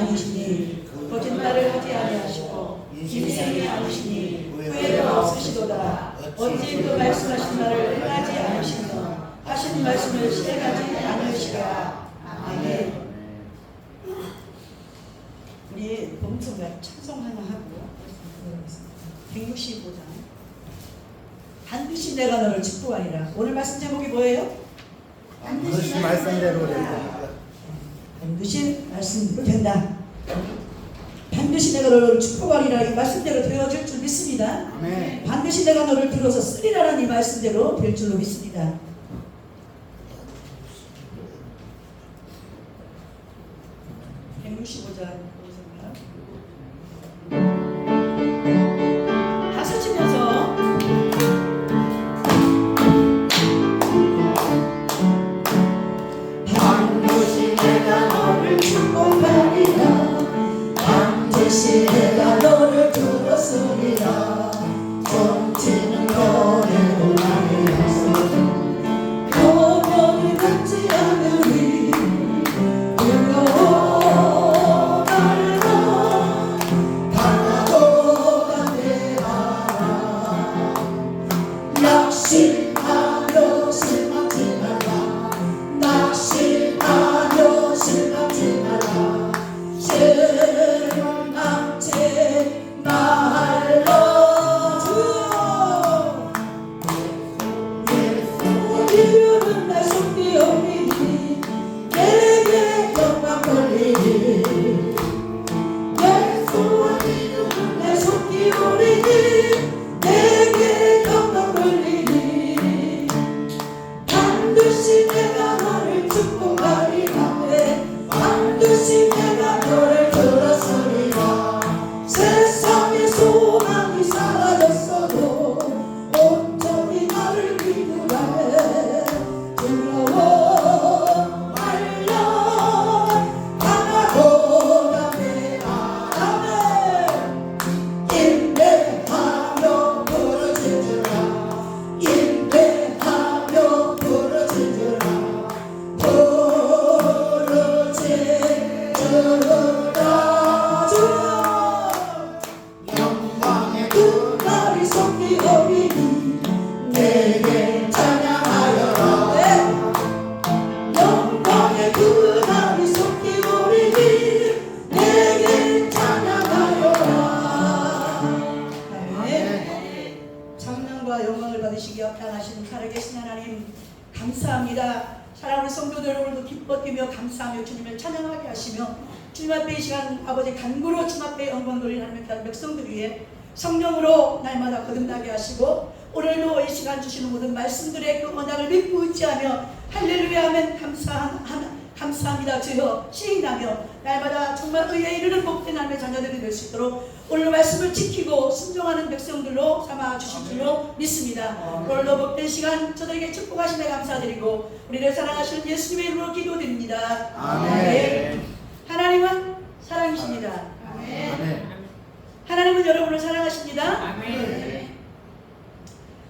아니시니 거짓말을 하지 아니하시고 인생이 아니시니 후회가 없으시도다. 어찌 그 말씀하신 말을 행하지 않으시며 하신 말씀을 실행하지 않으시라. 아멘. 우리 봉투가 찬송 하나 하고 165장 반드시 내가 너를 축복하리라. 오늘 말씀 제목이 뭐예요? 반드시 말씀대로 된다. 반드시 말씀대로 된다. 반드시 내가 너를 축복하리라. 이 말씀대로 되어질 줄 믿습니다. 아멘. 반드시 내가 너를 들어서 쓰리라는 이 말씀대로 될 줄로 믿습니다. 박수 치면서 반드시 내가 너를 축복하리라. 반드시 내가 너를 들었으리라. 정치는 너래도 나의 약속 영원히 갖지 않으리. 불러오 말라 바라보다 내라. 낙심하며 실망치 말라. 낙심하며 실망치 말라. 실망치 말라. 이유는 날 속기 오리니 내게 영광 돌리니. 예수와 이유는 날 속기 오리니 내게 영광 돌리니. 반드시 내가 너를 축복하리라. 반드시 내가 너를 들었으리라. 세상의 소망이 사라졌어도 온전히 나를 믿으라. 불러워 말라 하나보다 내라. 인내하며 부르짖으라. 인내하며 부르짖으라. 부르짖으라. 주여 영광의 그날이 속히 오리니 내게 찬양하여라. 영광의 그날이 속히 오리니 내게 찬양하여라. 아멘. 찬양과 영광을 받으시기 합당하신 살아계신 하나님 감사합니다. 사랑하는 성도들 오늘도 기뻐 뛰며 감사하며 주님을 찬양하게 하시며 주님 앞에 이 시간 아버지 간구로 주님 앞에 영광 돌리는 하나님의 귀한 백성들 위해 성령으로 날마다 거듭나게 하시고 오늘도 이 시간 주시는 모든 말씀들의 그 언약을 믿고 의지하며 할렐루야 하면 감사합니다 주여 시인하며 날마다 정말 의에 이르는 복된 하나님의 자녀들이 될 수 있도록 오늘 말씀을 지키고 순종하는 백성들로 삼아 주실 줄로 믿습니다. 오늘도 복된 시간 저들에게 축복하심에 감사드리고 우리를 사랑하시는 예수님의 이름으로 기도드립니다. 아멘. 하나님은 사랑이십니다. 아멘. 하나님은 여러분을 사랑하십니다. 아멘.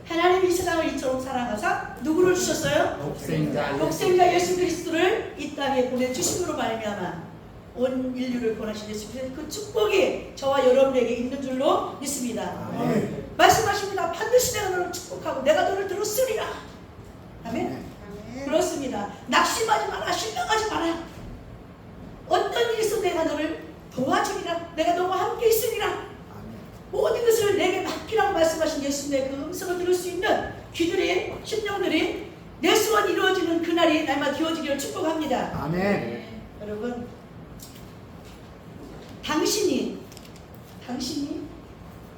하나님이 이 세상을 이처럼 사랑하사 누구를 주셨어요? 독생자 예수 그리스도를 이 땅에 보내주심으로 말미암아 온 인류를 구원하신 예수 그리스도의 그 축복이 저와 여러분에게 있는 줄로 믿습니다. 아멘. 말씀하십니다. 반드시 내가 너를 축복하고 내가 너를 들었으리라. 아멘. 그렇습니다. 낙심하지 마라. 실망하지 마라. 어떤 일이 있어 내가 너를 도와주리라. 내가 너와 함께 있으리라. 모든 것을 내게 맡기라고 말씀하신 예수님의 그 음성을 들을 수 있는 귀들이 심령들이 내 소원이 이루어지는 그날이 날마다 되어지기를 축복합니다. 아멘. 여러분 당신이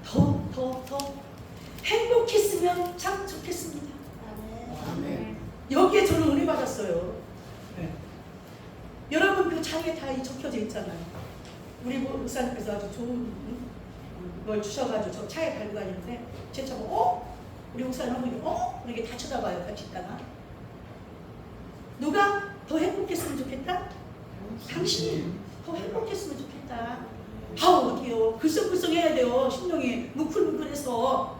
더 행복했으면 참 좋겠습니다. 아멘. 여기에 저는 은혜 받았어요. 여러분 그 장에 다 적혀져 있잖아요. 우리 목사님께서 아주 좋은 걸 주셔가지고 저 차에 달고 다니는데 제 차 보고 우리 목사님 한 분이 이렇게 다 쳐다봐요. 같이 있다가 누가 더 행복했으면 좋겠다? 당신이 더 행복했으면 좋겠다. 아우 어떡해요. 글썽글썽해야 돼요. 심령이 뭉클뭉클해서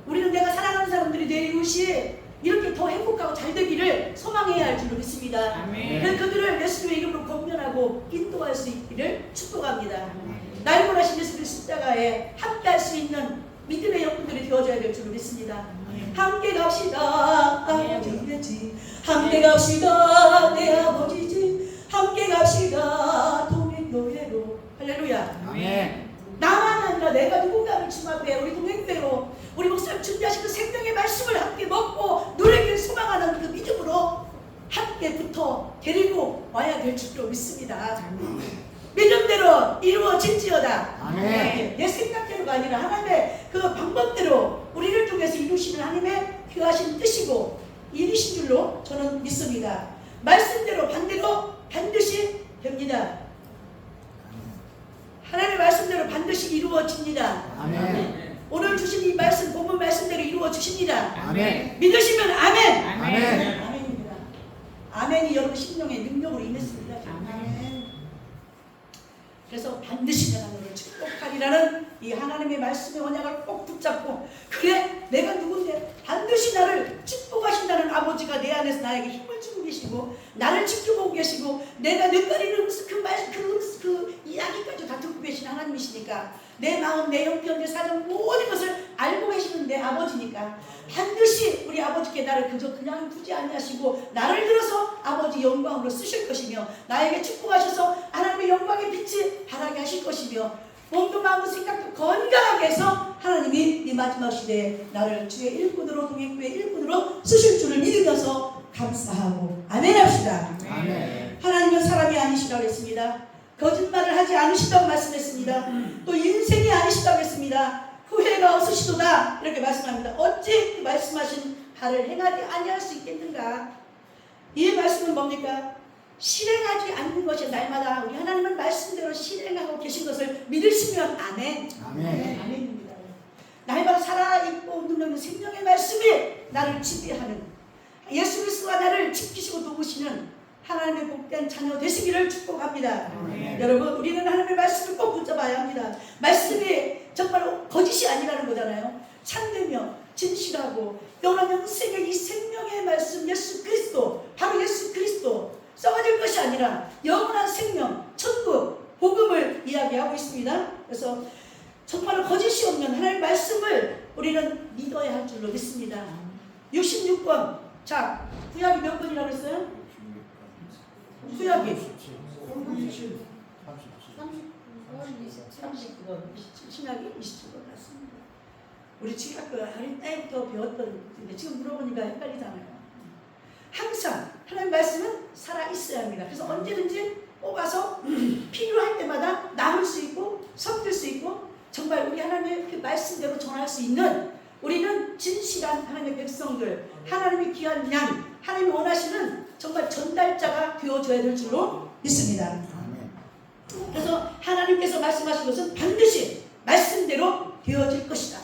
우리는 내가 사랑하는 사람들이 내 이웃이 이렇게 더 행복하고 잘 되기를 소망해야 할 줄로 믿습니다. 그래서 그들을 예수님의 이름으로 권면하고 인도할 수 있기를 축복합니다. 날 원하신 예수님의 십자가에 함께할 수 있는 믿음의 영혼들이 되어줘야 될 줄로 믿습니다. 함께 갑시다. 아버지지. 함께 갑시다. 내 아버지지. 함께 갑시다. 동행교회로. 할렐루야. 아멘. 나만 아니라 내가 누군가를 주합해 우리 동행교회로 우리 목사님 준비하신 그 생명의 말씀을 함께 먹고 누리길 소망하는 그 믿음으로 함께 붙어 데리고 와야 될 줄로 믿습니다. 믿음대로 이루어질지어다. 아멘. 내 생각대로가 아니라 하나님의 그 방법대로 우리를 통해서 이루시는 하나님의 귀하신 뜻이고 일이신 줄로 저는 믿습니다. 말씀대로 반대로 반드시 됩니다. 하나님의 말씀대로 반드시 이루어집니다. 아멘. 오늘 주신 이 말씀, 본문 말씀대로 이루어지십니다. 아멘. 믿으시면 아멘. 아멘. 아멘입니다. 아멘이 여러분 심령의 능력으로 임했습니다. 그래서 반드시 내가 너를 축복하리라는 이 하나님의 말씀의 언약을 꼭 붙잡고 그래 내가 누군데 반드시 나를 축복하신다는 아버지가 내 안에서 나에게 힘을 주고 계시고 나를 지켜보고 계시고 내가 늦거리는 그 이야기까지 다 듣고 계신 하나님이시니까 내 마음, 내 형편, 내 사정 모든 것을 알고 계시는 내 아버지니까 반드시 우리 아버지께 나를 그냥 두지 아니하시고 나를 들어서 아버지 영광으로 쓰실 것이며 나에게 축복하셔서 하나님의 영광의 빛이 바라게 하실 것이며 몸도 마음도 생각도 건강하게 해서 하나님이 이 마지막 시대에 나를 주의 일꾼으로 동행교의 일꾼으로 쓰실 줄을 믿으면서 감사하고 아멘 합시다. 아멘. 하나님은 사람이 아니시라고 했습니다. 거짓말을 하지 않으시다고 말씀했습니다. 또 인생이 아니시다고 했습니다. 후회가 없으시도다 이렇게 말씀합니다. 어찌 그 말씀하신 바를 행하지 아니할 수 있겠는가? 이 말씀은 뭡니까? 실행하지 않는 것이 날마다 우리 하나님은 말씀대로 실행하고 계신 것을 믿으시면 아멘. 아멘. 아멘입니다. 날마다 살아있고 눈는 생명의 말씀이 나를 지배하는 예수 그리스도가 나를 지키시고 도우시는 하나님의 복된 자녀 되시기를 축복합니다. 아멘. 여러분 우리는 하나님의 말씀을 꼭 붙잡아야 합니다. 말씀이 정말 거짓이 아니라는 거잖아요. 참되며 진실하고 영원한 영생의 이 생명의 말씀 예수 그리스도 바로 예수 그리스도 썩어질 것이 아니라 영원한 생명 천국 복음을 이야기하고 있습니다. 그래서 정말 거짓이 없는 하나님의 말씀을 우리는 믿어야 할 줄로 믿습니다. 66권 자 구약이 몇 권이라고 했어요? 구약이 39권, 신약이 27권 같습니다. 우리 지금 어린 때부터 배웠던 근데 지금 물어보니까 헷갈리잖아요. 항상 하나님의 말씀은 살아있어야 합니다. 그래서 언제든지 뽑아서 필요할 때마다 나눌 수 있고 섞일 수 있고 정말 우리 하나님의 그 말씀대로 전할 수 있는 우리는 진실한 하나님의 백성들 하나님의 귀한 양 하나님이 원하시는 정말 전달자가 되어줘야 될 줄로 믿습니다. 아멘. 그래서 하나님께서 말씀하신 것은 반드시 말씀대로 되어질 것이다.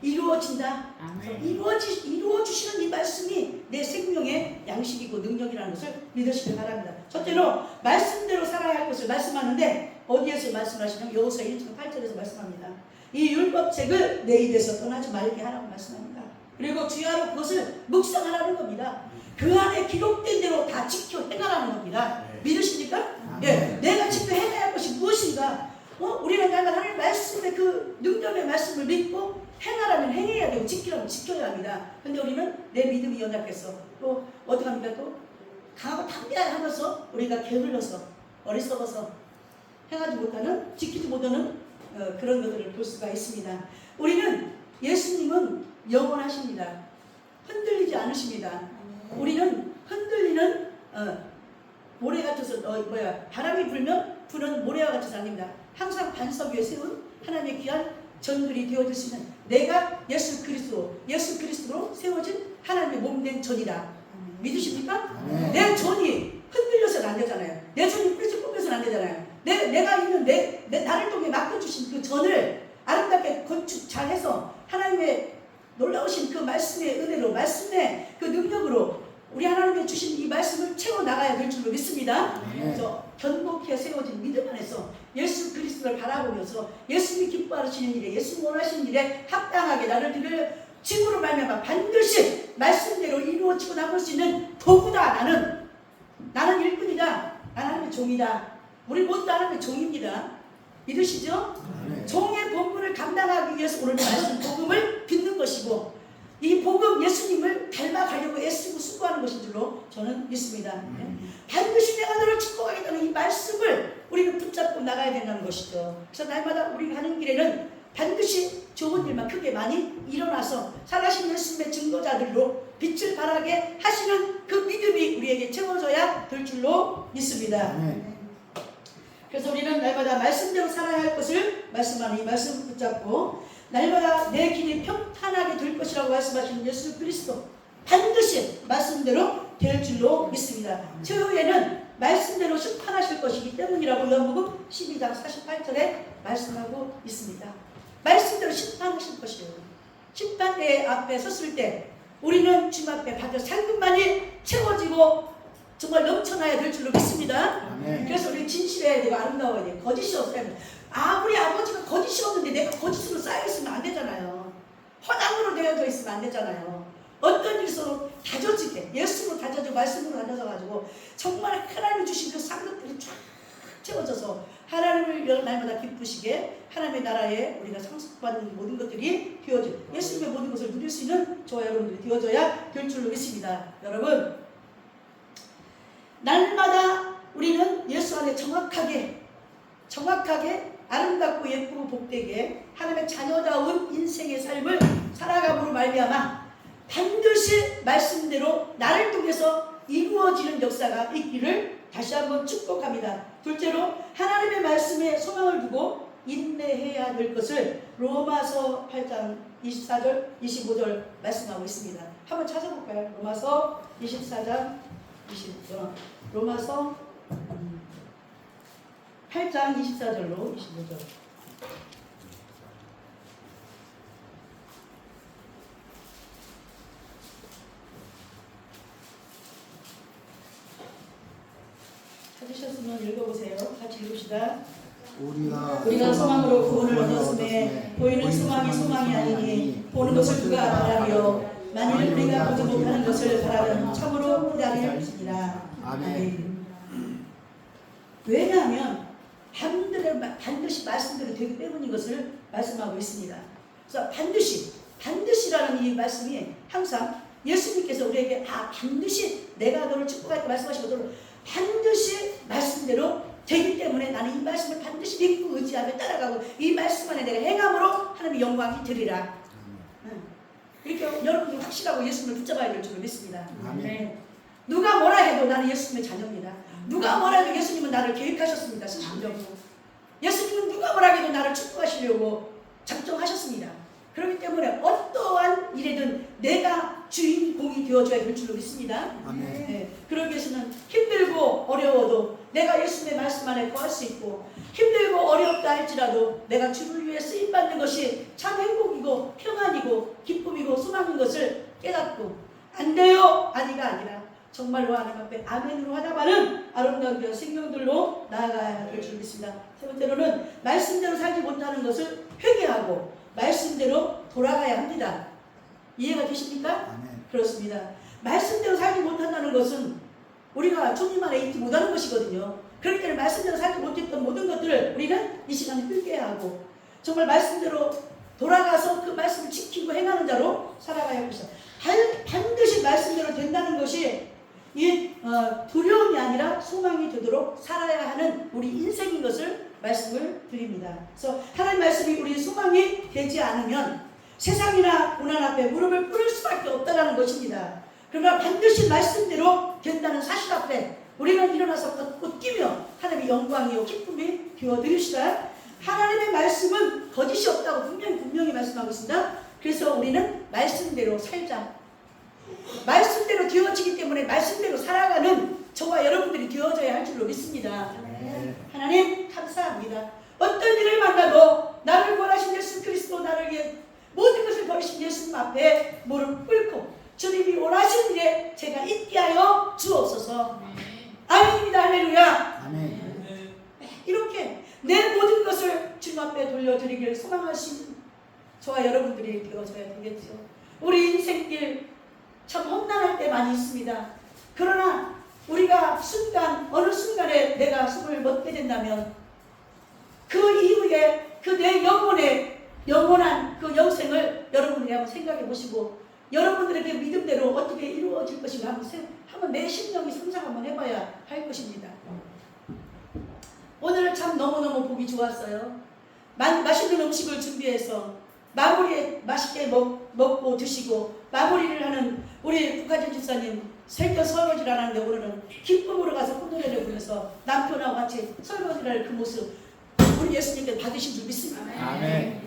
이루어진다. 이루어주시는 이 말씀이 내 생명의 양식이고 능력이라는 것을 믿으시길 바랍니다. 첫째로 말씀대로 살아야 할 것을 말씀하는데 어디에서 말씀하시냐면 여호수아 1장 8절에서 말씀합니다. 이 율법책을 내 입에서 떠나지 말게 하라고 말씀합니다. 그리고 주야로 그것을 묵상하라는 겁니다. 그 안에 기록된 대로 다 지켜 행하라는 겁니다. 믿으십니까? 예, 내가 지켜 행해야 할 것이 무엇인가? 우리는 하나님의 말씀의 그 능력의 말씀을 믿고 행하라면 행해야 되고 지키라면 지켜야 합니다. 근데 우리는 내 믿음이 연약해서 또 어떻게 합니까? 또 강하고 담대하면서 우리가 게을러서 어리석어서 행하지 못하는 지키지 못하는 그런 것들을 볼 수가 있습니다. 우리는 예수님은 영원하십니다. 흔들리지 않으십니다. 우리는 흔들리는 모래 같아서 바람이 불면 부는 모래와 같아서 아닙니다. 항상 반석 위에 세운 하나님의 귀한 전들이 되어질 수 있는 내가 예수 그리스도로 세워진 하나님의 몸된 전이다. 믿으십니까? 내 전이 흔들려서는 안 되잖아요. 내 전이 뿌리쳐 뽑혀서는 안 되잖아요. 내가 있는 나를 통해 맡겨주신 그 전을 아름답게 건축 잘해서 하나님의 놀라우신 그 말씀의 은혜로 말씀의 그 능력으로 우리 하나님의 주신 이 말씀을 채워나가야 될 줄로 믿습니다. 그래서 견고히 세워진 믿음 안에서 예수 그리스도를 바라보면서 예수님이 기뻐하시는 일에 예수님 원하시는 일에 합당하게 나를 드릴 지구로 말미암아 반드시 말씀대로 이루어지고 남을 수 있는 도구다. 나는 일꾼이다. 하나님의 종이다. 우리 모두 하나님의 종입니다. 믿으시죠? 종의 본분을 감당하기 위해서 오늘 말씀 복음을 듣는 것이고, 이 복음 예수님을 닮아가려고 애쓰고 수고하는 것인 줄로 저는 믿습니다. 반드시 내가 너를 축복하겠다는 이 말씀을 우리는 붙잡고 나가야 된다는 것이죠. 그래서 날마다 우리가 가는 길에는 반드시 좋은 일만 크게 많이 일어나서 살아신 예수님의 증거자들로 빛을 발하게 하시는 그 믿음이 우리에게 채워져야 될 줄로 믿습니다. 그래서 우리는 날마다 말씀대로 살아야 할 것을 말씀하는 이 말씀 붙잡고, 날마다 내 길이 평탄하게 될 것이라고 말씀하시는 예수 그리스도 반드시 말씀대로 될 줄로 믿습니다. 최후에는 말씀대로 심판하실 것이기 때문이라고 요한복음 12장 48절에 말씀하고 있습니다. 말씀대로 심판하실 것이에요. 심판대 앞에 섰을 때 우리는 주님 앞에 받을 상급만이 채워지고 정말 넘쳐나야 될 줄로 믿습니다. 그래서 우리 진실해야 되고 아름다워야 돼요. 거짓이 없어야 돼요. 우리 아버지가 거짓이 없는데 내가 거짓으로 쌓여있으면 안 되잖아요. 허당으로 되어져 있으면 안 되잖아요. 어떤 일서로 다져지게, 예수로 다져지고 말씀으로 다져져가지고 정말 하나님이 주신 그 상급들이 쫙 채워져서 하나님을 날마다 기쁘시게 하나님의 나라에 우리가 상속받는 모든 것들이 되어져, 예수님의 모든 것을 누릴 수 있는 저와 여러분들이 되어져야 될 줄로 믿습니다. 여러분, 날마다 우리는 예수 안에 정확하게 아름답고 예쁘고 복되게 하나님의 자녀다운 인생의 삶을 살아감으로 말미암아 반드시 말씀대로 나를 통해서 이루어지는 역사가 있기를 다시 한번 축복합니다. 둘째로 하나님의 말씀에 소망을 두고 인내해야 될 것을 로마서 8장 24절 25절 말씀하고 있습니다. 한번 찾아볼까요? 로마서 24장 25절, 로마서 8장 24절로 25절. 찾으셨으면 읽어보세요. 같이 읽읍시다. 우리가 소망으로 구원을 얻었음에 보이는 소망이 아니니 보는 것을 누가 바라리요. 만일 우리가 보지 못하는 것을 바라면 참으로 기다릴지니라. 아멘. 왜냐하면 반드시 말씀대로 되기 때문인 것을 말씀하고 있습니다. 그래서 반드시라는 이 말씀이 항상 예수님께서 우리에게 반드시 내가 너를 축복할게 말씀하신 것처럼 반드시 말씀대로 되기 때문에 나는 이 말씀을 반드시 믿고 의지하며 따라가고 이 말씀 안에 내가 행함으로 하나님의 영광이 되리라. 이렇게 여러분들이 확실하고 예수님을 붙잡아야 될 줄로 믿습니다. 아멘. 누가 뭐라 해도 나는 예수님의 자녀입니다. 누가 뭐라 해도 예수님은 나를 계획하셨습니다. 신실적으로. 예수님은 누가 뭐라 해도 나를 축복하시려고 작정하셨습니다. 그렇기 때문에 어떠한 일에든 내가 주인공이 되어줘야 될 줄로 믿습니다. 아멘. 그러기 위해서는 힘들고 어려워도 내가 예수님의 말씀 안에 거할 수 있고, 힘들고 어렵다 할지라도 내가 주를 위해 쓰임받는 것이 참 행복이고 평안이고 기쁨이고 소망인 것을 깨닫고 안 돼요 아니가 아니라 정말로 하나님 앞에 아멘으로 하다가는 아름다운 그런 생명들로 나아가야 될 줄 믿습니다. 세 번째로는 말씀대로 살지 못하는 것을 회개하고 말씀대로 돌아가야 합니다. 이해가 되십니까? 아멘. 그렇습니다. 말씀대로 살지 못한다는 것은 우리가 주님 안에 있지 못하는 것이거든요. 그렇기 때문에 말씀대로 살지 못했던 모든 것들을 우리는 이 시간에 회개하고 정말 말씀대로 돌아가서 그 말씀을 지키고 행하는 자로 살아가야 합니다. 반드시 말씀대로 된다는 것이 두려움이 아니라 소망이 되도록 살아야 하는 우리 인생인 것을 말씀을 드립니다. 그래서 하나님 말씀이 우리 소망이 되지 않으면 세상이나 고난 앞에 무릎을 꿇을 수밖에 없다는 것입니다. 그러나 반드시 말씀대로 된다는 사실 앞에 우리는 일어나서 걷고 뛰며 하나님의 영광이요 기쁨이 되어드립시다. 하나님의 말씀은 거짓이 없다고 분명히 말씀하고 있습니다. 그래서 우리는 말씀대로 살자. 말씀대로 되어지기 때문에 말씀대로 살아가는 저와 여러분들이 되어져야 할 줄로 믿습니다. 하나님 감사합니다. 어떤 일을 만나도 나를 구원하신 예수 그리스도, 나를 위해 모든 것을 버리신 예수님 앞에 무릎 꿇고 주님이 원하시는 일에 제가 있게 하여 주옵소서. 아멘입니다. 할렐루야. 아멘. 이렇게 내 모든 것을 주님 앞에 돌려드리기를 소망하시는 저와 여러분들이 되어져야 되겠죠. 우리 인생길 참 험난할 때 많이 있습니다. 그러나 우리가 어느 순간에 내가 숨을 멎게 된다면 그 이후에 그 내 영원한 그 영생을 여러분들이 한번 생각해 보시고 여러분들에게 믿음대로 어떻게 이루어질 것인가 한번 내 심령이 상상 한번 해봐야 할 것입니다. 오늘 참 너무너무 보기 좋았어요. 맛있는 음식을 준비해서 마무리에 맛있게 먹고 드시고 마무리를 하는 우리 국가진 집사님 새벽 설거지를 하는데 오늘은 기쁨으로 가서 꽃노래를 부르면서 남편하고 같이 설거지를 하는 그 모습 우리 예수님께 받으신 줄 믿습니다. 아멘.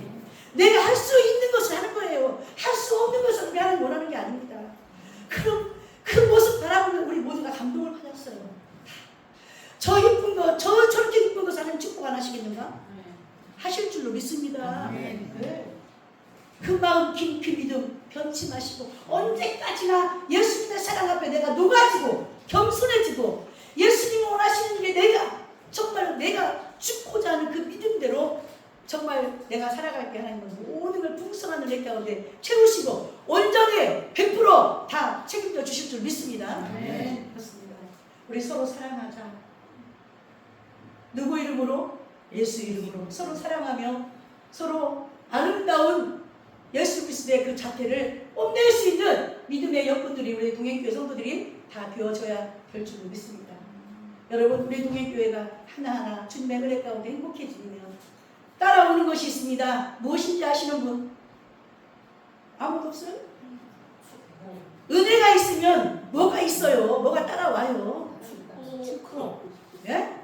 내가 할 수 있는 것을 하는 거예요. 할 수 없는 것을 우리 하나님 원하는 게 아닙니다. 그럼 그 모습 바라보면 우리 모두가 감동을 받았어요. 저 이쁜 거, 저렇게 이쁜 것을 하나님 축복 안 하시겠는가? 하실 줄로 믿습니다. 네. 그 마음 깊이 믿음 변치 마시고 언제까지나 예수님의 사랑 앞에 내가 녹아지고 겸손해지고 예수님이 원하시는 게 내가 죽고자 하는 그 믿음대로 정말 내가 살아갈 때 하나님은 모든 걸 풍성한 은혜 가운데 채우시고 온전히 100% 다 책임져 주실 줄 믿습니다. 네, 그렇습니다. 우리 서로 사랑하자. 누구 이름으로? 예수 이름으로 서로 사랑하며 서로 아름다운 예수 그리스도의 그 자태를 뽐낼 수 있는 믿음의 여건들이 우리 동행교회 성도들이 다 되어져야 될 줄 믿습니다. 여러분 우리 동행교회가 하나하나 주님의 은혜 가운데 행복해지면 따라오는 것이 있습니다. 무엇인지 아시는 분? 아무도 없어요? 은혜가 있으면 뭐가 있어요? 뭐가 따라와요? 축복. 네?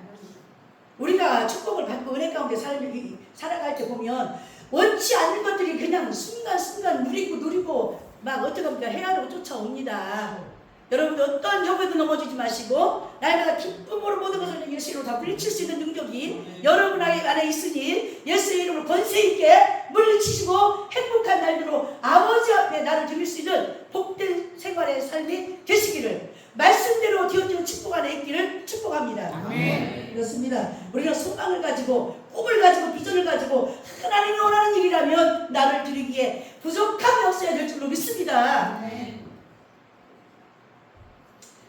우리가 축복을 받고 은혜 가운데 살아갈 때 보면 원치 않는 것들이 그냥 순간순간 누리고 막 어떻게 합니까? 헤아리고 쫓아옵니다. 여러분들 어떤 경우에도 넘어지지 마시고 날마다 기쁨으로 모든 것을 예수로 다 물리칠 수 있는 능력이 여러분 안에 있으니 예수의 이름으로 권세 있게 물리치시고 행복한 날들로 아버지 앞에 나를 드릴 수 있는 복된 생활의 삶이 되시기를 말씀대로 되어지는 축복 안에 있기를 축복합니다. 아멘. 그렇습니다. 우리가 소망을 가지고 꿈을 가지고 비전을 가지고 하나님이 원하는 일이라면 나를 드리기에 부족함이 없어야 될 줄로 믿습니다.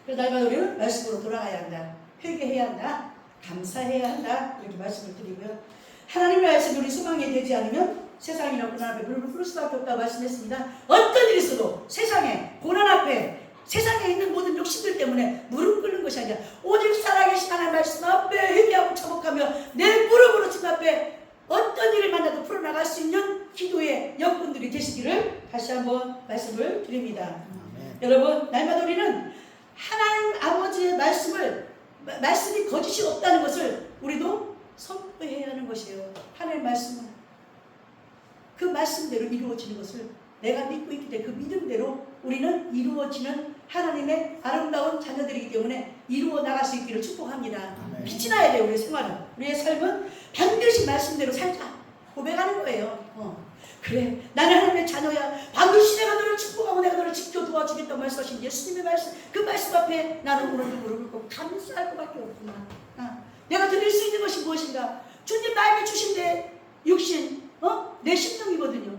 그래서 날마다 우리는 말씀으로 돌아가야 한다. 회개해야 한다. 감사해야 한다. 이렇게 말씀을 드리고요. 하나님의 말씀이 우리 소망이 되지 않으면 세상이나 고난 앞에 무릎을 꿇을 수밖에 없다고 말씀했습니다. 어떤 일이 있어도 세상에 고난 앞에 세상에 있는 모든 욕심들 때문에 무릎 꿇는 것이 아니라 오직 살아계신 하나님의 말씀 앞에 회개하고 참혹하며 내 무릎으로 주님 앞에 어떤 일을 만나도 풀어나갈 수 있는 기도의 여건들이 되시기를 다시 한번 말씀을 드립니다. 여러분 날마다 우리는 하나님 아버지의 말씀이 거짓이 없다는 것을 우리도 선포해야 하는 것이에요. 하나님의 말씀은 그 말씀대로 이루어지는 것을 내가 믿고 있기 때문에 그 믿음대로 우리는 이루어지는 하나님의 아름다운 자녀들이기 때문에 이루어 나갈 수 있기를 축복합니다. 빛이 나야 돼요. 우리의 생활은. 우리의 삶은 반드시 말씀대로 살자. 고백하는 거예요. 그래 나는 하나님의 자녀야. 반드시 내가 너를 축복하고 내가 너를 지켜 도와주겠다고 말씀하신 예수님의 말씀 그 말씀 앞에 나는 오늘도 무릎을 꿇고 감사할 것밖에 없구나. 내가 드릴 수 있는 것이 무엇인가? 주님 나에게 주신 내 육신 내 심령이거든요.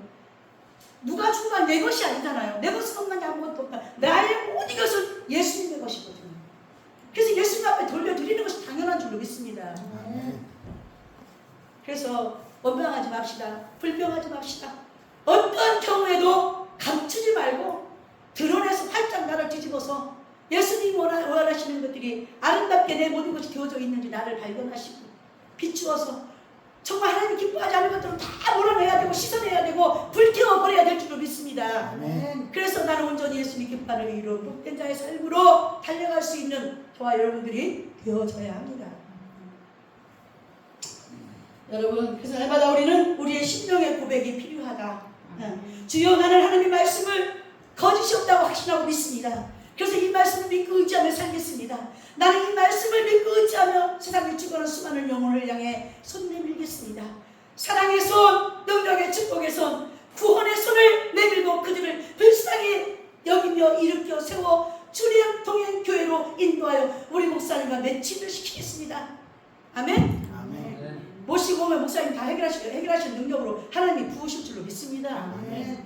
누가 준 건 내 것이 아니잖아요. 내 것은 없는 게 아무것도 없다. 나의 모든 것은 예수님의 것이거든요. 그래서 예수님 앞에 돌려드리는 것이 당연한 줄로 믿습니다. 그래서 원망하지 맙시다. 불평하지 맙시다. 어떤 경우에도 감추지 말고 드러내서 활짝 나를 뒤집어서 예수님이 원하시는 것들이 아름답게 내 모든 것이 되어져 있는지 나를 발견하시고 비추어서 정말 하나님 기뻐하지 않는 것들은 다 몰아내야 되고 씻어내야 되고 불태워버려야 될 줄로 믿습니다. 그래서 나는 온전히 예수님 기뻐하는 이로 복된 자의 삶으로 달려갈 수 있는 저와 여러분들이 되어져야 합니다. 여러분 그래서 날마다 우리는 우리의 심령의 고백이 필요하다. 주여 나는 하나님의 말씀을 거짓이 없다고 확신하고 믿습니다. 그래서 이 말씀을 믿고 의지하며 살겠습니다. 나는 이 말씀을 믿고 의지하며 세상에 죽어가는 수많은 영혼을 향해 손 내밀겠습니다. 사랑의 손, 능력의 축복의 손, 구원의 손을 내밀고 그들을 불쌍히 여기며 일으켜 세워 주님 동행 교회로 인도하여 우리 목사님과 매칭을 시키겠습니다. 아멘. 모시고 오면 목사님 다 해결하시는 능력으로 하나님이 부으실 줄로 믿습니다. 아멘.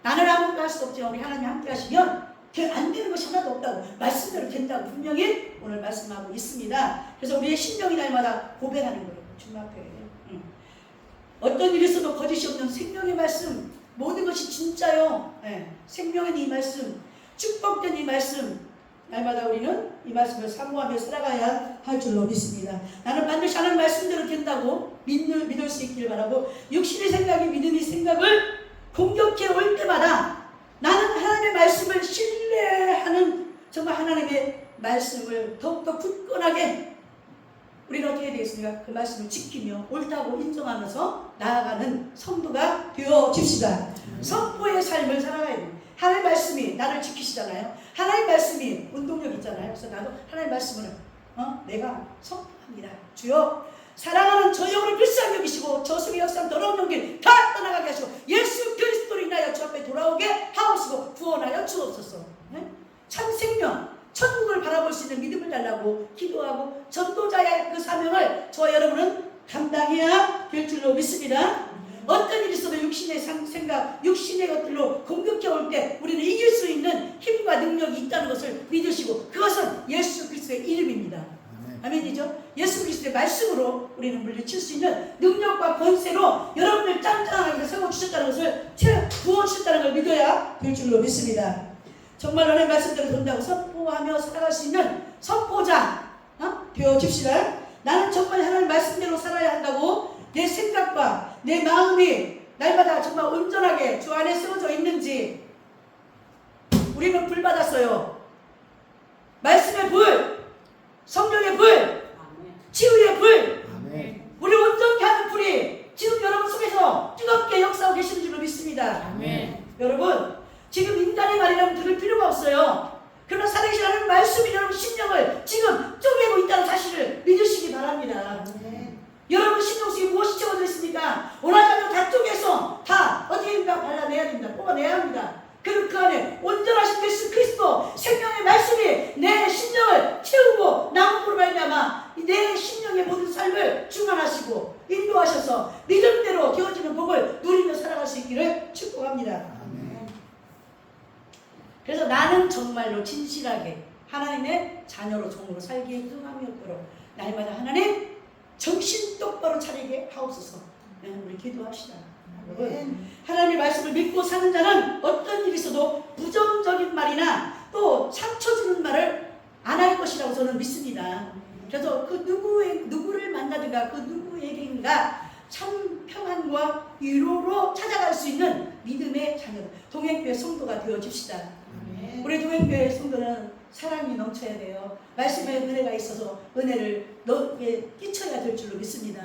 나는 아무것도 할 수 없지만 우리 하나님 함께 하시면 안 되는 것이 하나도 없다고, 말씀대로 된다고 분명히 오늘 말씀하고 있습니다. 그래서 우리의 심령이 날마다 고백하는 거예요. 주님 앞에. 어떤 일이 있어도 거짓이 없는 생명의 말씀, 모든 것이 진짜요. 생명의 이 말씀, 축복된 이 말씀, 날마다 우리는 이 말씀을 사모하며 살아가야 할 줄로 믿습니다. 나는 반드시 하나님 말씀대로 된다고 믿을 수 있기를 바라고, 육신의 생각이 믿음의 생각을 공격해 올 때마다 나는 하나님의 말씀을 신뢰하는, 정말 하나님의 말씀을 더욱더 굳건하게 우리는 어떻게 되겠습니까? 그 말씀을 지키며 옳다고 인정하면서 나아가는 성도가 되어집시다. 선포의 삶을 살아가야 됩니다. 하나님의 말씀이 나를 지키시잖아요. 하나님의 말씀이 운동력 있잖아요. 그래서 나도 하나님의 말씀을 내가 선포합니다. 주여, 사랑하는 저 영혼을 불쌍히 여기시고 저승의 역사는 더러운 영길 다 떠나가게 하시고 예수 그리스도로 인하여 주 앞에 돌아오게 하옵시고 구원하여 주옵소서. 참 생명, 천국을 바라볼 수 있는 믿음을 달라고 기도하고 전도자의 그 사명을 저와 여러분은 감당해야 될 줄로 믿습니다. 어떤 일이 있어도 육신의 생각, 육신의 것들로 공격해 올 때 우리는 이길 수 있는 힘과 능력이 있다는 것을 믿으시고, 그것은 예수 그리스도의 이름입니다. 아멘이죠? 예수 그리스도의 말씀으로 우리는 물리칠 수 있는 능력과 권세로 여러분을 짱짱하게 세워주셨다는 것을 부어주셨다는 걸 믿어야 될 줄로 믿습니다. 정말 하나님의 말씀대로 된다고 선포하며 살아갈 수 있는 선포자 되어집시다. 나는 정말 하나님의 말씀대로 살아야 한다고 내 생각과 내 마음이 날마다 정말 온전하게 주 안에 세워져 있는지. 우리는 불 받았어요. 말씀의 불, 성령의 불, 치유의 불, 우리 온전케 하는 불이 지금 여러분 속에서 뜨겁게 역사하고 계시는 줄로 믿습니다. 여러분, 지금 인간의 말이라면 들을 필요가 없어요. 그러나 살아계신 하나님의 말씀이 여러분 심령을 지금 쪼개고 있다는 사실을 믿으시기 바랍니다. 여러분 심령 속에 무엇이 채워져 있습니까? 원하자면 다 쪼개서 다 어떻게 발라내야 됩니다. 뽑아내야 합니다. 그 안에 온전하신 예수 그리스도 생명의 말씀이 내 심령을 채우고 나무로 말미암아 내 심령의 모든 삶을 충만하시고 인도하셔서 믿음대로 되어지는 복을 누리며 살아갈 수 있기를 축복합니다. 그래서 나는 정말로 진실하게 하나님의 자녀로 종으로 살기에 부족함이 없도록 날마다 하나님 정신 똑바로 차리게 하옵소서. 우리 기도합시다. 하나님의 말씀을 믿고 사는 자는 어떤 일이 있어도 부정적인 말이나 또 상처 주는 말을 안 할 것이라고 저는 믿습니다. 그래서 그 누구를 만나든가 그 누구에게인가 참 평안과 위로로 찾아갈 수 있는 믿음의 자녀, 동행교회 성도가 되어줍시다. 우리 동행교회 성도는 사랑이 넘쳐야 돼요. 말씀에 은혜가 있어서 은혜를 너에게 끼쳐야 될 줄로 믿습니다.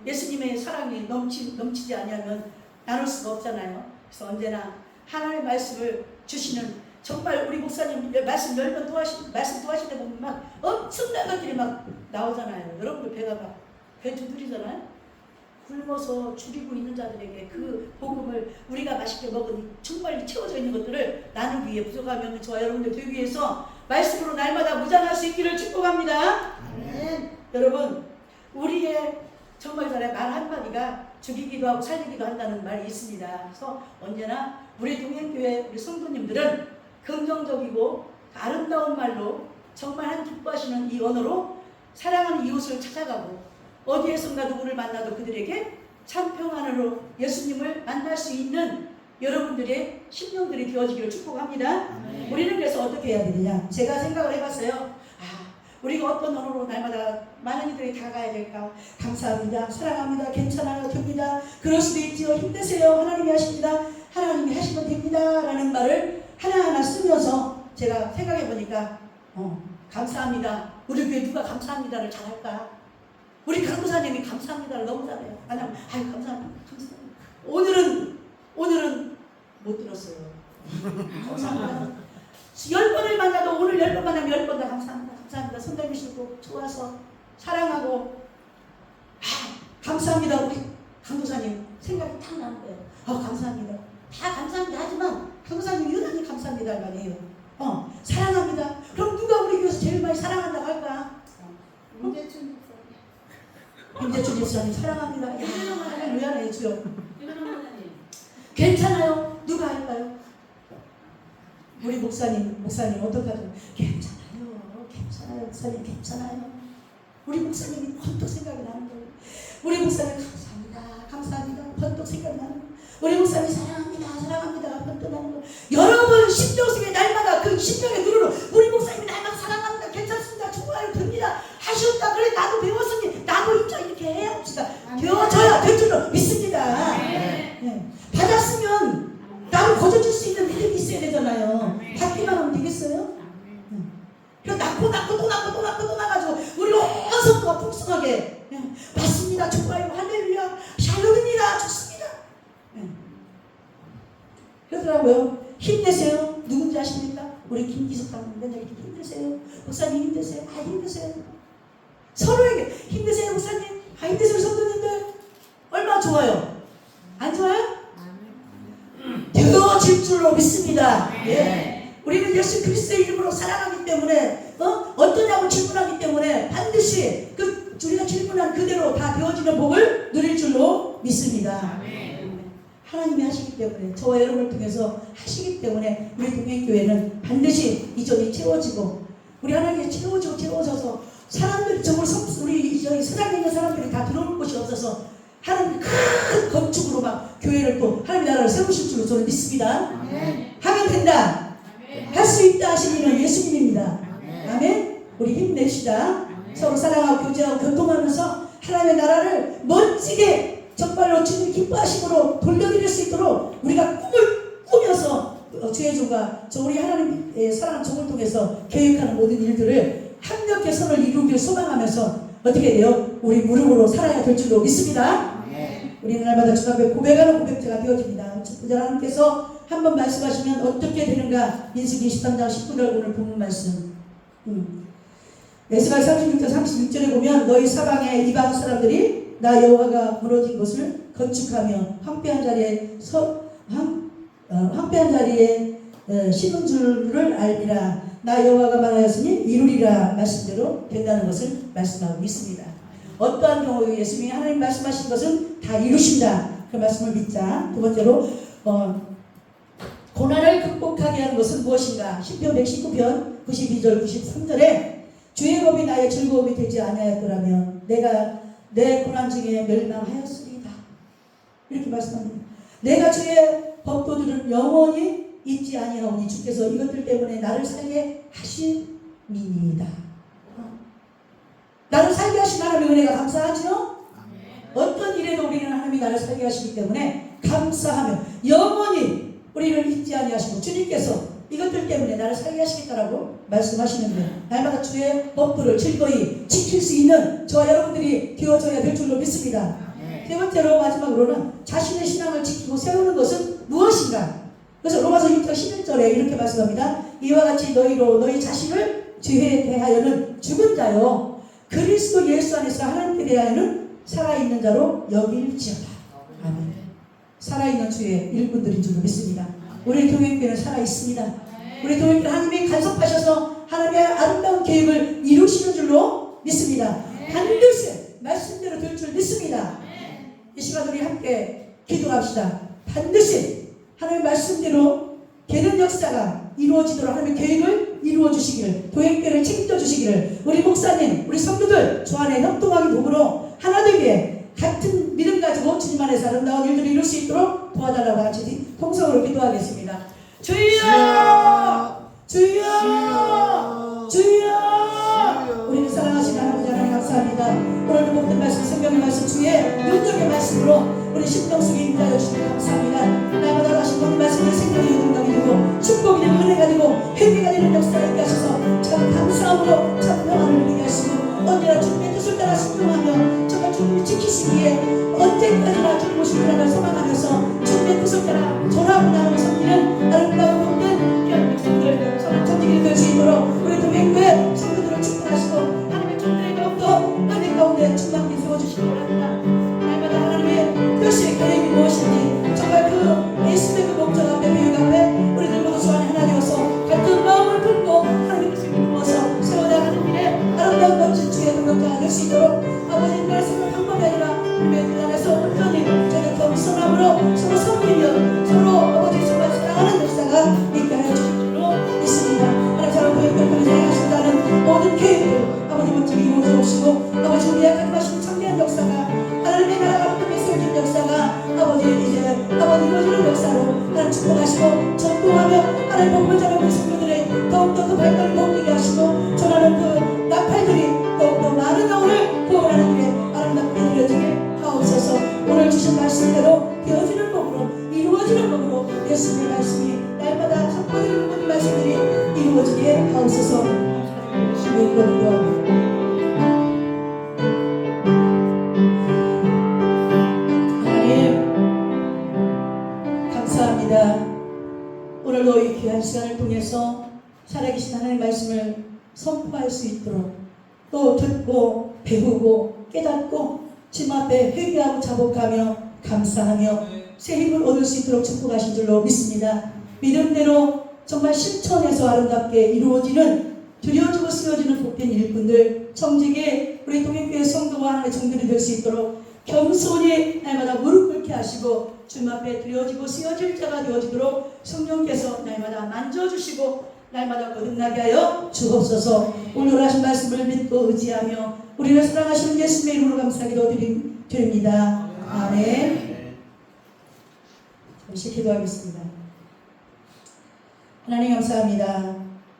예수님의 사랑이 넘치지 않으면 나눌 수가 없잖아요. 그래서 언제나 하나님의 말씀을 주시는, 정말 우리 목사님 말씀 열면 말씀 도와실 때 보면 막 엄청난 것들이 막 나오잖아요. 여러분들 배가 막 배 두드리잖아요. 굶어서 줄이고 있는 자들에게 그 복음을 우리가 맛있게 먹은 정말 채워져 있는 것들을 나누기 위해 부족함이 없는 저와 여러분들 되기 위해서 말씀으로 날마다 무장할 수 있기를 축복합니다. 여러분, 우리의 정말 말 한마디가 죽이기도 하고 살리기도 한다는 말이 있습니다. 그래서 언제나 우리 동행교회 우리 성도님들은 긍정적이고 아름다운 말로 정말 한 기뻐하시는 이 언어로 사랑하는 이웃을 찾아가고 어디에선가 누구를 만나도 그들에게 참 평안으로 예수님을 만날 수 있는 여러분들의 심령들이 되어지기를 축복합니다. 우리는 그래서 어떻게 해야 되느냐, 제가 생각을 해봤어요. 우리가 어떤 언어로 날마다 많은 이들이 다가야 될까? 감사합니다, 사랑합니다, 괜찮아요, 됩니다, 그럴 수도 있지요, 힘내세요, 하나님이 하십니다, 하나님이 하시면 됩니다 라는 말을 하나하나 쓰면서 제가 생각해보니까 감사합니다, 우리 교회 누가 감사합니다를 잘할까? 우리 강도사님이 감사합니다를 너무 잘해요. 아니면 감사합니다, 오늘은 못 들었어요. 감사합니다. 10번을 만나도 오늘 10번 만나면 10번 다 감사합니다, 감사합니다, 손 들미시고 좋아서 사랑하고 감사합니다. 우리 강도사님 생각이 탁 나는 거예요. 감사합니다, 다 감사합니다 하지만 강도사님 유난히 감사합니다 말이에요. 사랑합니다. 그럼 누가 우리 교회에서 제일 많이 사랑한다고 할까? 임재춘 집사님 사랑합니다. 할렐루야 주여. 괜찮아요. 누가 할까요? 우리 목사님 어떡하죠? 괜찮아요. 목사님 괜찮아요. 우리 목사님이 번뜩 생각이 나는 거예요. 우리 목사님 감사합니다. 번뜩 생각이 나는 거예요. 우리 목사님 사랑합니다. 번뜩 나는 거예요. 여러분 심정속에 날마다 그 심령의 눈으로 우리 목사님이 날마다 사랑합니다. 괜찮습니다. 좋아요. 됩니다. 하시옵다. 그래 나도 배웠으니 나도 인정 이렇게 해야 합시다. 되어져야 될 줄로 믿습니다. 네. 받았으면 나를 거저줄 수 있는 믿음이 있어야 되잖아요. 받기만 하면 되겠어요? 그래서 낳고 또 나가지고 우리 온 성도가 풍성하게 맞습니다. 좋아요. 할렐루야. 샬롬입니다. 좋습니다. 그러더라고요. 힘내세요. 누군지 아십니까? 우리 김기석 당분 맨날 이렇게 힘내세요. 목사님 힘내세요. 힘내세요. 서로에게 힘내세요. 목사님. 힘내세요. 성도님들. 얼마나 좋아요? 안 좋아요? 되어질 줄로 믿습니다. 예. 우리는 예수 그리스도의 이름으로 살아가기 때문에 어떠냐고 질문하기 때문에 반드시 우리가 질문한 그대로 다 되어지는 복을 누릴 줄로 믿습니다. 하나님이 하시기 때문에 저와 여러분을 통해서 하시기 때문에 우리 동행교회는 반드시 이 점이 채워지고 우리 하나님이 채워져서 사람들이 우리 저기 세상에 있는 사람들이 다 들어올 곳이 없어서 하나님 큰 건축으로 막 교회를 또 하나님 나라를 세우실 줄로 저는 믿습니다. 하면 된다. 할 수 있다 하신 이는 예수님입니다. 아멘. 우리 힘냅시다. 서로 사랑하고 교제하고 교통하면서 하나님의 나라를 멋지게 정말로 주님 기뻐하심으로 돌려드릴 수 있도록 우리가 꿈을 꾸며서 주의 종과 우리 하나님의 사랑하는 종을 통해서 계획하는 모든 일들을 함께 선을 이루길 소망하면서 어떻게 돼요? 우리 무릎으로 살아야 될 줄로 믿습니다. 우리는 날마다 주 앞에 고백하는 고백자가 되어집니다. 하나님께서 한번 말씀하시면 어떻게 되는가? 민수기 23장 19절 오늘 본문 말씀. 에스겔 36장 36절에 보면 너희 사방의 이방 사람들이 나 여호와가 무너진 곳을 건축하며 황폐한 자리에 심은 줄을 알리라. 나 여호와가 말하였으니 이루리라. 말씀대로 된다는 것을 말씀하고 있습니다. 어떠한 경우에 예수님이 하나님 말씀하신 것은 다 이루신다. 그 말씀을 믿자. 두 번째로 고난을 극복하게 하는 것은 무엇인가? 시편 119편 92절 93절에 주의 법이 나의 즐거움이 되지 아니하였더라면 내가 내 고난 중에 멸망하였으리이다. 이렇게 말씀합니다. 내가 주의 법도들은 영원히 잊지 아니하오니 주께서 이것들 때문에 나를 살게 하심이니이다. 나를 살게 하신 하나님의 은혜가 감사하죠? 어떤 일에도 우리는 하나님이 나를 살게 하시기 때문에 감사하며 영원히 우리를 잊지 아니하시고 주님께서 이것들 때문에 나를 살게 하시겠다라고 말씀하시는데 날마다 주의 법도를 즐거이 지킬 수 있는 저와 여러분들이 되어져야 될 줄로 믿습니다. 세 번째로 마지막으로는 자신의 신앙을 지키고 세우는 것은 무엇인가? 그래서 로마서 6장 11절에 이렇게 말씀합니다. 이와 같이 너희 자신을 죄에 대하여는 죽은 자요 그리스도 예수 안에서 하나님께 대하여는 살아있는 자로 여길지어다. 아멘. 살아있는 주의 일꾼들인 줄로 믿습니다. 우리 동행교회는 살아있습니다. 우리 동행교회는 하나님이 간섭하셔서 하나님의 아름다운 계획을 이루시는 줄로 믿습니다. 반드시 말씀대로 될 줄 믿습니다. 이 시간 우리 함께 기도합시다. 반드시 하나님의 말씀대로 되는 역사가 이루어지도록 하나님의 계획을 이루어 주시기를, 도행교회를 책임져 주시기를, 우리 목사님, 우리 성도들 주 안에 협동하기 도구로 하나 되게 같은 믿음 가지고 주님 안에서 아름다운 일들을 이룰 수 있도록 도와달라고 같이 통성으로 기도하겠습니다. 주여! 주여! 주여! 우리를 사랑하시는 아버지 하나님 감사합니다. 오늘도 모든 말씀, 성경의 말씀, 주의 능력의 말씀으로 우리 심령 속에 임하여 주시니 감사합니다. 날마다 다시 모든 말씀을 생명의 능력이 되고 축복이 되고 은혜가 되고 회개가 되는 역사를 있게 하셔서 참 감사함으로 참 평안을 누리게 하시고 언제나 주님의 뜻을 따라 순종하며 정말 주님을 지키시기에 언제까지나 주님 오시는 날을 소망하면서 주님의 뜻을 따라 전하고 나누고 섬기는 아름다운 복된 귀한 백성들 서로 전직이 될 수 있도록 우리 동행교회 성도들을 축복하시고 하나님의 종들의 가운데 은혜 가운데 충만히 세워주시기 바랍니다. 날마다 하나님의 뜻이 계획이 무엇인지 정말 그 예수의 그 목적 앞에 계획 앞에 우리들 모두 주 안에 하나 되어서 같은 마음을 품고 하나님의 뜻을 이루어서 세워나가는 일에 아름다운 멋진 주의 동역자가 될 수 있도록 아버지의 말씀을 한번이 아니라 우리의 길 안에서 온전히 저희 겸손함으로 서로 섬기며 서로 아버지 정말 사랑하는 역사가 있게 하여 주실 줄로 축복하시고 전도하며 하나님 복음을 전하는 성도들의 더욱더 그 발걸음을 옮기게 하시고 전하는 그 나팔들이 더욱더 많은 영혼을 구원하는 일에 아름답게 이루어지길 하옵소서. 오늘 주신 말씀대로 되어지는 법으로 이루어지는 법으로 예수님의 말씀이 날마다 선포되는 모든 말씀들이 이루어지게 하옵소서. 주의 이름으로 감사합니다. 오늘도 이 귀한 시간을 통해서 살아계신 하나님의 말씀을 선포할 수 있도록 또 듣고 배우고 깨닫고 주님 앞에 회개하고 자복하며 감사하며 새 힘을 얻을 수 있도록 축복하신 줄로 믿습니다. 믿음대로 정말 실천해서 아름답게 이루어지는 드려지고 쓰여지는 복된 일꾼들 정직에 우리 동행교회 성도와 하나님의 종들이 될 수 있도록 겸손히 날마다 무릎 꿇게 하시고 주님 앞에 드려지고 쓰여질 자가 되어지도록 성령께서 날마다 만져주시고 날마다 거듭나게 하여 주옵소서. 오늘 하신 말씀을 믿고 의지하며 우리를 사랑하시는 예수님의 이름으로 감사기도 드립니다. 아멘. 잠시 기도하겠습니다. 하나님 감사합니다.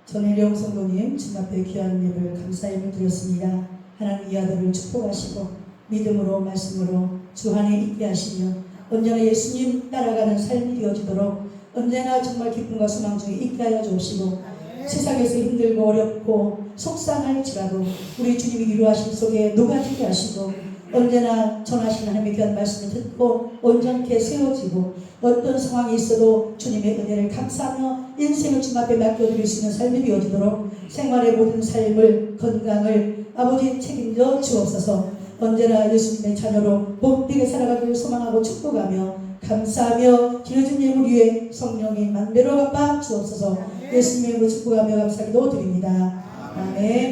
전일용 성도님 주님 앞에 귀한 예배를 감사의 힘을 드렸습니다. 하나님 이 아들을 축복하시고 믿음으로 말씀으로 주 안에 있게 하시며 언제나 예수님 따라가는 삶이 되어지도록 언제나 정말 기쁨과 소망 중에 있게 하여 주시고 세상에서 힘들고 어렵고 속상할지라도 우리 주님이 위로하심 속에 녹아지게 하시고 언제나 전하신 하나님의 귀한 말씀을 듣고 온전케 세워지고 어떤 상황이 있어도 주님의 은혜를 감사하며 인생을 주님 앞에 맡겨드릴 수 있는 삶이 되어지도록 생활의 모든 삶을 건강을 아버지 책임져 주옵소서. 언제나 예수님의 자녀로 복되게 살아가기를 소망하고 축복하며 감사하며 길어진 예물 위에 성령이 만배로 갚아 주옵소서. 예수님의 이름으로 축복하며 감사기도 드립니다. 아멘.